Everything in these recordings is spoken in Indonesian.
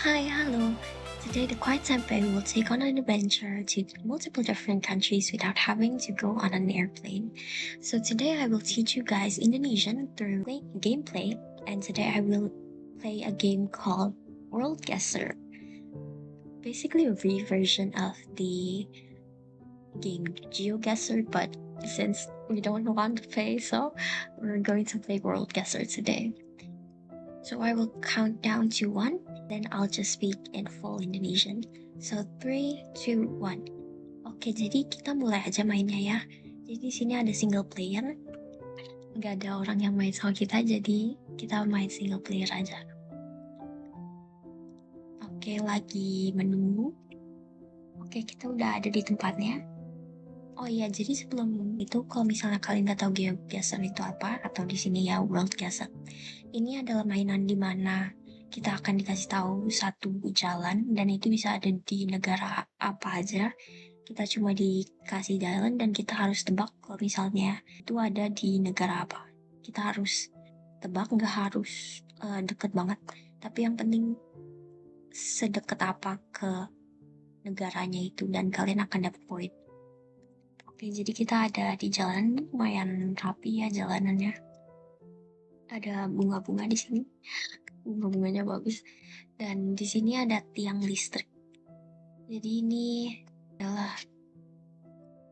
Hi, hello. Today, the Quiet Taipei will take on an adventure to multiple different countries without having to go on an airplane. So, today I will teach you guys Indonesian through gameplay, and today I will play a game called World Guesser. Basically, a reversion of the game GeoGuessr, but since we don't want to pay, so we're going to play World Guesser today. So I will count down to one, then I'll just speak in full Indonesian. So 3, 2, 1. Oke, jadi kita mulai aja mainnya ya. Jadi di sini ada single player, nggak ada orang yang main sama kita, jadi kita main single player aja. Oke, lagi menunggu. Oke, kita udah ada di tempatnya. Oh iya, jadi sebelum itu kalau misalnya kalian nggak tahu GeoGuessr itu apa, atau di sini ya World Guesser, ini adalah mainan di mana kita akan dikasih tahu satu jalan dan itu bisa ada di negara apa aja. Kita cuma dikasih jalan dan kita harus tebak kalau misalnya itu ada di negara apa. Kita harus tebak, nggak harus deket banget. Tapi yang penting sedekat apa ke negaranya itu dan kalian akan dapat poin. Oke, jadi kita ada di jalan lumayan rapi ya jalanannya. Ada bunga-bunga di sini. Bunga-bunganya bagus. Dan di sini ada tiang listrik. Jadi ini adalah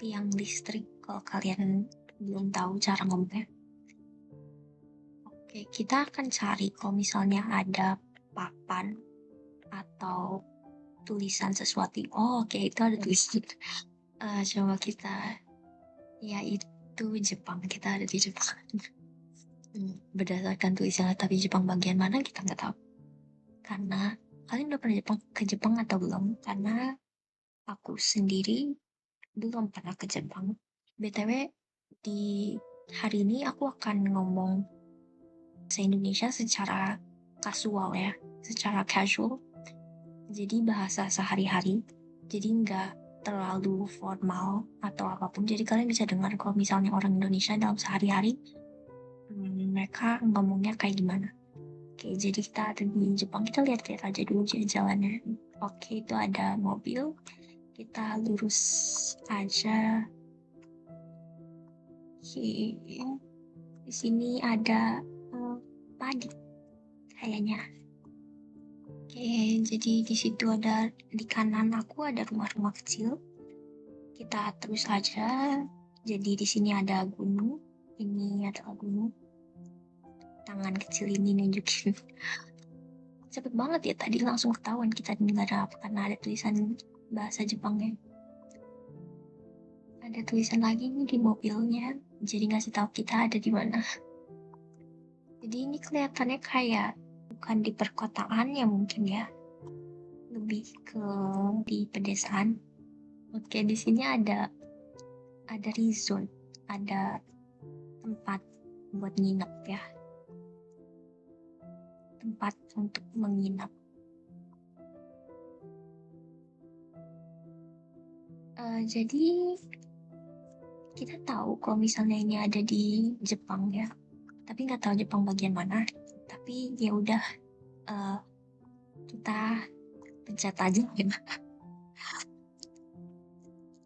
tiang listrik kalau kalian belum tahu cara ngomongnya. Oke, kita akan cari kalau misalnya ada papan atau tulisan sesuatu. Oh, oke, itu ada tulisan. Coba kita, ya itu Jepang. Kita ada di Jepang. Berdasarkan tulisannya, tapi Jepang bagian mana kita nggak tahu. Karena kalian udah pernah ke Jepang atau belum? Karena aku sendiri belum pernah ke Jepang. BTW, di hari ini aku akan ngomong bahasa Indonesia secara kasual ya, secara casual. Jadi bahasa sehari-hari, jadi nggak terlalu formal atau apapun. Jadi kalian bisa dengar kalau misalnya orang Indonesia dalam sehari-hari, mereka ngomongnya kayak gimana. Oke, jadi kita ada di Jepang, kita lihat-lihat aja dulu jalannya. Oke, itu ada mobil, kita lurus aja. Oke, di sini ada padi kayaknya. Oke, jadi di situ ada di kanan aku ada rumah-rumah kecil. Kita terus aja. Jadi di sini ada gunung. Ini adalah gunung. Tangan kecil ini nunjukin. Cepet banget ya tadi langsung ketahuan kita di negara apa karena ada tulisan bahasa Jepangnya. Ada tulisan lagi nih di mobilnya. Jadi ngasih tahu kita ada di mana. Jadi ini kelihatannya kayak bukan di perkotaan ya mungkin ya. Lebih ke di pedesaan. Oke, di sini ada resort, ada tempat buat nginep ya. Tempat untuk menginap. Jadi kita tahu kalau misalnya ini ada di Jepang ya. Tapi nggak tahu Jepang bagian mana. Tapi ya udah kita pencet aja ya.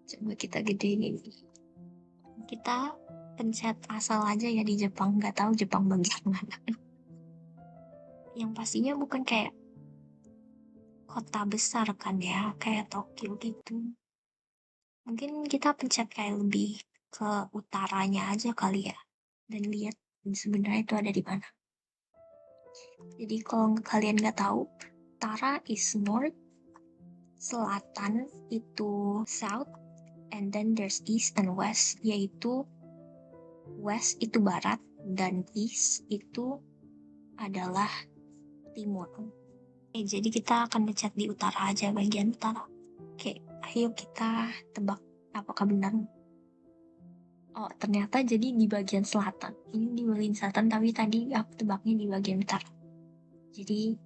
Coba kita gedein ini. Kita pencet asal aja ya di Jepang, nggak tahu Jepang bagian mana. Yang pastinya bukan kayak kota besar kan ya, kayak Tokyo gitu. Mungkin kita pencet kayak lebih ke utaranya aja kali ya. Dan lihat sebenarnya itu ada di mana. Jadi kalau kalian nggak tahu, utara is north, selatan itu south, and then there's east and west, yaitu west itu barat dan east itu adalah timur. Jadi kita akan pencet di utara aja, bagian utara. Oke, ayo kita tebak apakah benar. Oh, ternyata jadi di bagian selatan. Ini di bagian selatan, tapi tadi aku tebaknya di bagian utara. Jadi,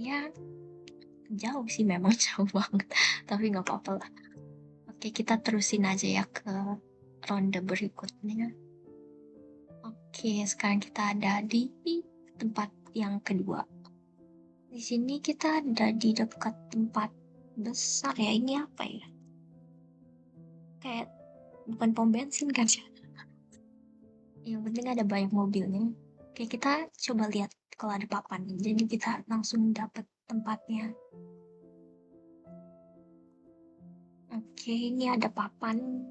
ya jauh sih memang jauh banget. Tapi nggak apa-apa lah. Oke, kita terusin aja ya ke ronde berikutnya. Oke, sekarang kita ada di tempat yang kedua. Di sini kita ada di dekat tempat besar ya. Ini apa ya? Kayak bukan pom bensin kan ya? Yang penting ada banyak mobilnya. Kayak kita coba lihat kalau ada papan. Jadi kita langsung dapet tempatnya. Oke, ini ada papan.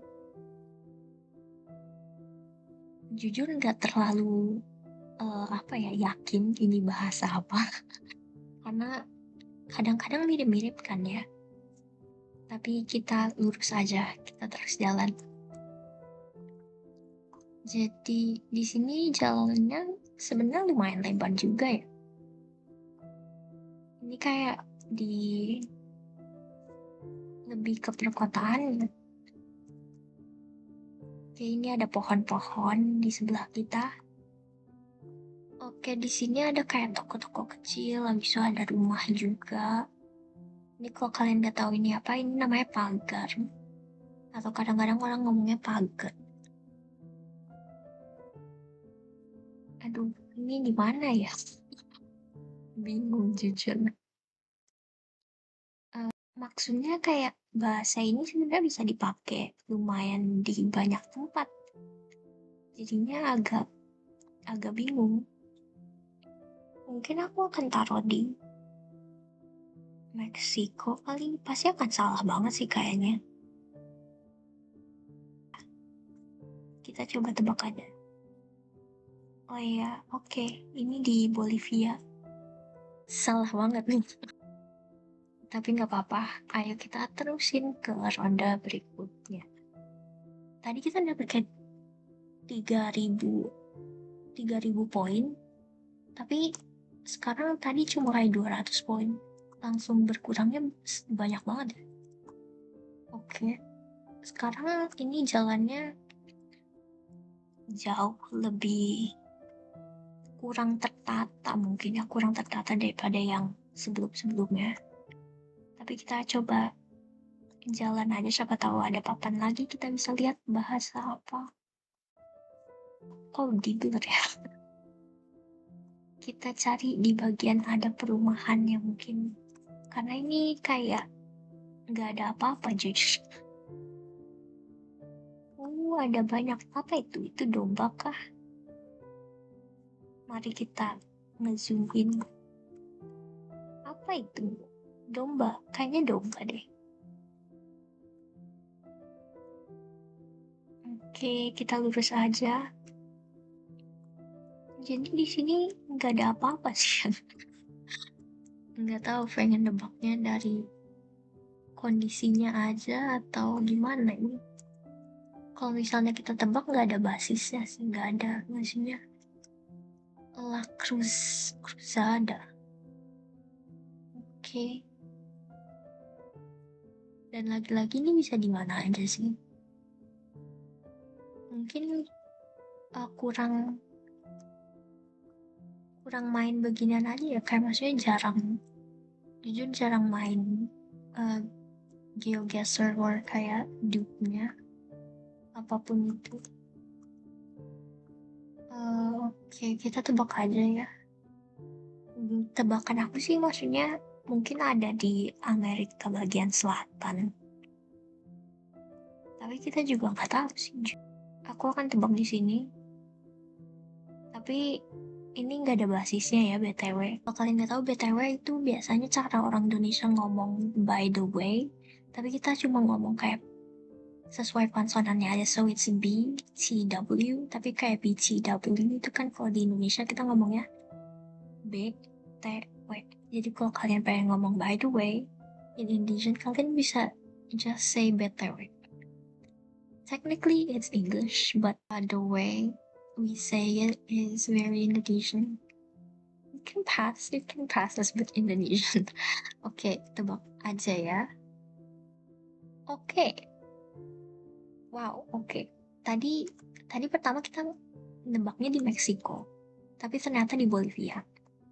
Jujur nggak terlalu yakin ini bahasa apa. Karena kadang-kadang mirip-mirip kan ya. Tapi kita lurus aja, kita terus jalan. Jadi di sini jalannya sebenarnya lumayan lebar juga ya. Ini kayak di lebih ke perkotaan ya. Oke, ini ada pohon-pohon di sebelah kita. Oke, di sini ada kayak toko-toko kecil, habis itu ada rumah juga. Ini kalau kalian nggak tahu ini apa, ini namanya pagar. Atau kadang-kadang orang ngomongnya pagar. Aduh, ini di mana ya? Bingung jujur. Maksudnya kayak bahasa ini sebenarnya bisa dipakai lumayan di banyak tempat. Jadinya agak agak bingung. Mungkin aku akan taruh di Meksiko kali. Pasti akan salah banget sih kayaknya. Kita coba tebak aja. Oh iya, oke. Ini di Bolivia. Salah banget nih. Tapi nggak apa-apa. Ayo kita terusin ke ronde berikutnya. Tadi kita dapat kayak 3.000 poin. Tapi sekarang tadi cuma kayak 200 poin. Langsung berkurangnya banyak banget ya. Oke. Sekarang ini jalannya jauh lebih kurang tertata mungkin ya. Kurang tertata daripada yang sebelum-sebelumnya. Tapi kita coba jalan aja, siapa tahu ada papan lagi kita bisa lihat bahasa apa. Oh, di blur ya. Kita cari di bagian ada perumahan yang mungkin. Karena ini kayak nggak ada apa-apa jujur. Ada banyak apa itu? Itu domba kah? Mari kita ngezoom in. Apa itu? Domba. Kayaknya domba deh. Oke, kita lurus aja. Jadi di sini nggak ada apa-apa sih. Nggak tahu pengen nebaknya dari kondisinya aja atau gimana ini. Kalau misalnya kita tebak nggak ada basisnya sih, nggak ada maksudnya. La Cruzada. Oke. Dan lagi-lagi ini bisa di mana aja sih? Mungkin kurang main beginian aja ya, kayak maksudnya jujur jarang main GeoGuessr or kayak dupe-nya apapun itu. Oke, kita tebak aja ya. Tebakan aku sih maksudnya mungkin ada di Amerika bagian selatan. Tapi kita juga nggak tahu sih. Aku akan tebak di sini. Tapi ini nggak ada basisnya ya BTW. Kalau kalian nggak tahu BTW itu biasanya cara orang Indonesia ngomong by the way. Tapi kita cuma ngomong kayak sesuai konsonannya aja. So it's B, T, W. Tapi kayak B, T, W itu kan kalau di Indonesia kita ngomongnya B, T, W. Jadi kalau kalian pengen ngomong by the way, in Indonesian kalian bisa just say BTW. Technically it's English, but the way we say it is very Indonesian. You can pass as with Indonesian. Oke, tebak aja ya. Oke. Wow, oke. Tadi pertama kita nebaknya di Meksiko, tapi ternyata di Bolivia.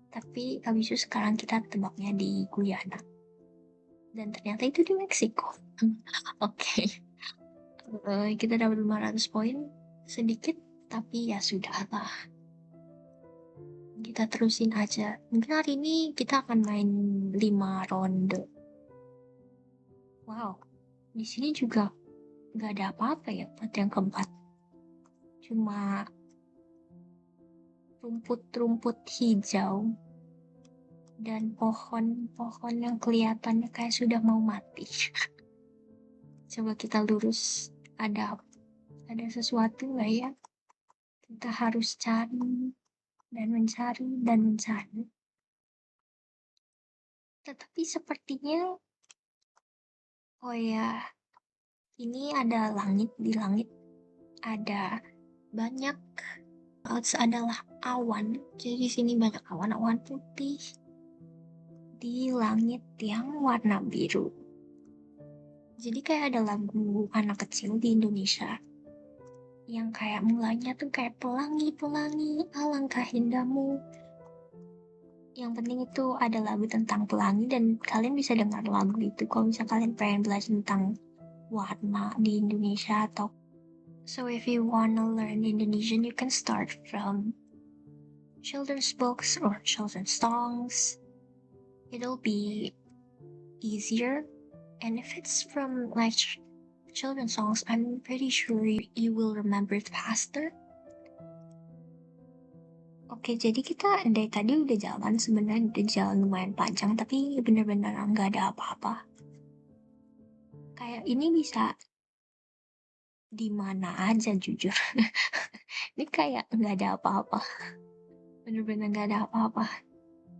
Tapi habis itu sekarang kita tebaknya di Guyana. Dan ternyata itu di Meksiko. Oke. Kita dapat 500 poin, sedikit tapi ya sudahlah. kita terusin aja. Mungkin hari ini kita akan main 5 ronde. Wow, di sini juga nggak ada apa-apa ya buat yang keempat. Cuma rumput-rumput hijau dan pohon-pohon yang kelihatannya kayak sudah mau mati. Coba kita lurus. Ada sesuatu nggak ya? Kita harus cari dan mencari dan mencari. Tetapi sepertinya, oh ya, ini ada langit. Di langit ada banyak clouds, adalah awan. Jadi di sini banyak awan-awan putih di langit yang warna biru. Jadi kayak ada lagu anak kecil di Indonesia yang kayak mulanya tuh kayak pelangi-pelangi alangkah indahmu. Yang penting itu ada lagu tentang pelangi dan kalian bisa dengar lagu itu kalau misalnya kalian pengen belajar tentang warna di Indonesia atau so if you wanna learn Indonesian you can start from children's books or children's songs. It'll be easier, and if it's from like children's songs I'm pretty sure you will remember it faster. Oke, jadi kita dari tadi udah jalan, sebenarnya udah jalan lumayan panjang, tapi bener-bener nggak ada apa-apa. Kayak ini bisa di mana aja jujur. Ini kayak nggak ada apa-apa. Bener-bener nggak ada apa-apa.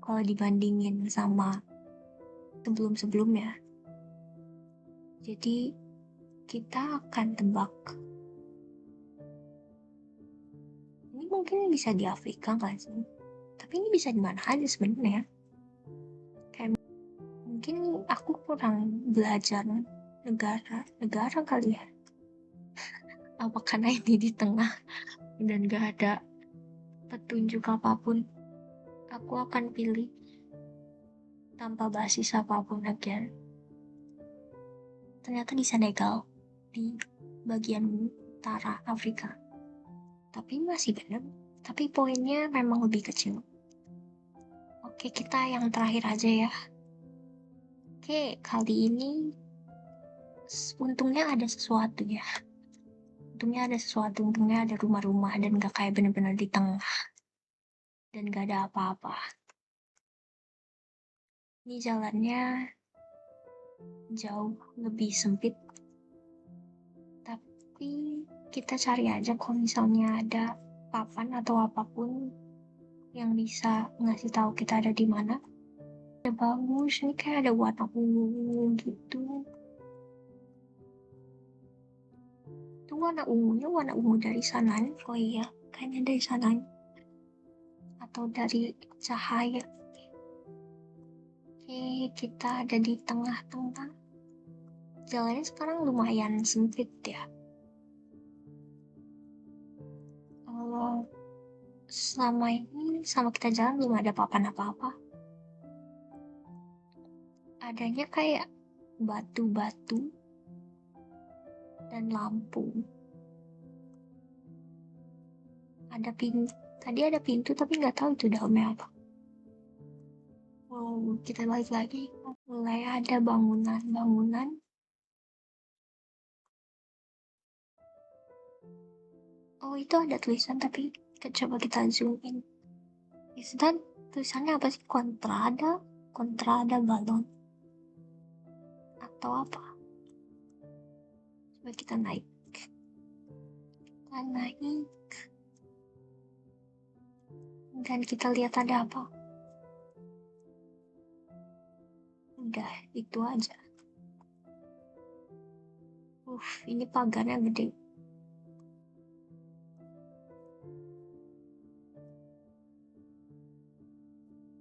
Kalau dibandingin sama sebelum-sebelumnya. Jadi kita akan tebak. Ini mungkin bisa di Afrika nggak sih? Tapi ini bisa di mana aja sebenarnya. Kayak mungkin aku kurang belajar negara kali ya. Apa karena ini di tengah dan gak ada petunjuk apapun, aku akan pilih tanpa basis apapun again. Ternyata di Senegal, di bagian utara Afrika. Tapi masih benar, tapi poinnya memang lebih kecil. Oke, kita yang terakhir aja ya. Oke, kali ini untungnya ada sesuatu ya. Untungnya ada rumah-rumah dan gak kayak bener-bener di tengah. Dan gak ada apa-apa. Ini jalannya jauh lebih sempit. Tapi kita cari aja kalau misalnya ada papan atau apapun yang bisa ngasih tahu kita ada di mana. Ya bagus, ini kayak ada warna ungu gitu. Itu warna ungu dari sananya. Oh iya, kayaknya dari sananya. Atau dari cahaya. Oke, kita ada di tengah-tengah. Jalannya sekarang lumayan sempit ya. Kalau selama kita jalan belum ada papan apa-apa. Adanya kayak batu-batu dan lampu. Tadi ada pintu tapi nggak tahu itu dalamnya apa. Wow, kita balik lagi. Mulai ada bangunan. Oh, itu ada tulisan tapi coba kita zoom in. Dan tulisannya apa sih? Kontrada balon. Atau apa? Coba kita naik. Dan kita lihat ada apa. Udah, itu aja. Ini pagarnya gede.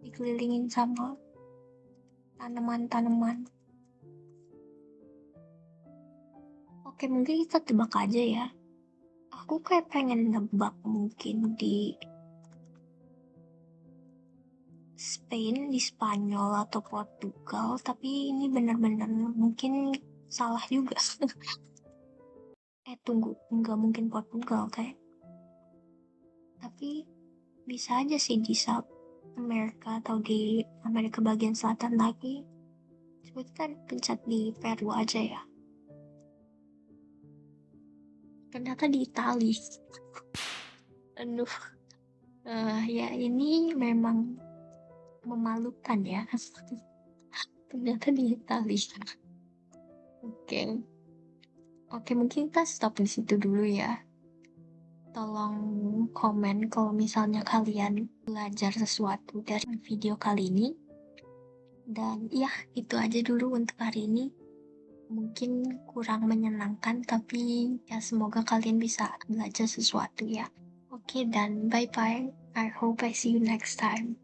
Dikelilingin sama tanaman-tanaman. Oke, mungkin kita tebak aja ya. Aku kayak pengen nebak mungkin di Spain, di Spanyol atau Portugal, tapi ini benar-benar mungkin salah juga. Tunggu, nggak mungkin Portugal kayak. Tapi bisa aja sih di Amerika atau di Amerika bagian selatan lagi, coba kita pencet di Peru aja ya. Ternyata di Itali. Aduh, ya ini memang memalukan ya. Ternyata di Itali. Oke. Oke, mungkin kita stop di situ dulu ya. Tolong komen kalau misalnya kalian belajar sesuatu dari video kali ini. Dan ya, itu aja dulu untuk hari ini. Mungkin kurang menyenangkan, tapi ya semoga kalian bisa belajar sesuatu ya. Oke, dan bye-bye. I hope I see you next time.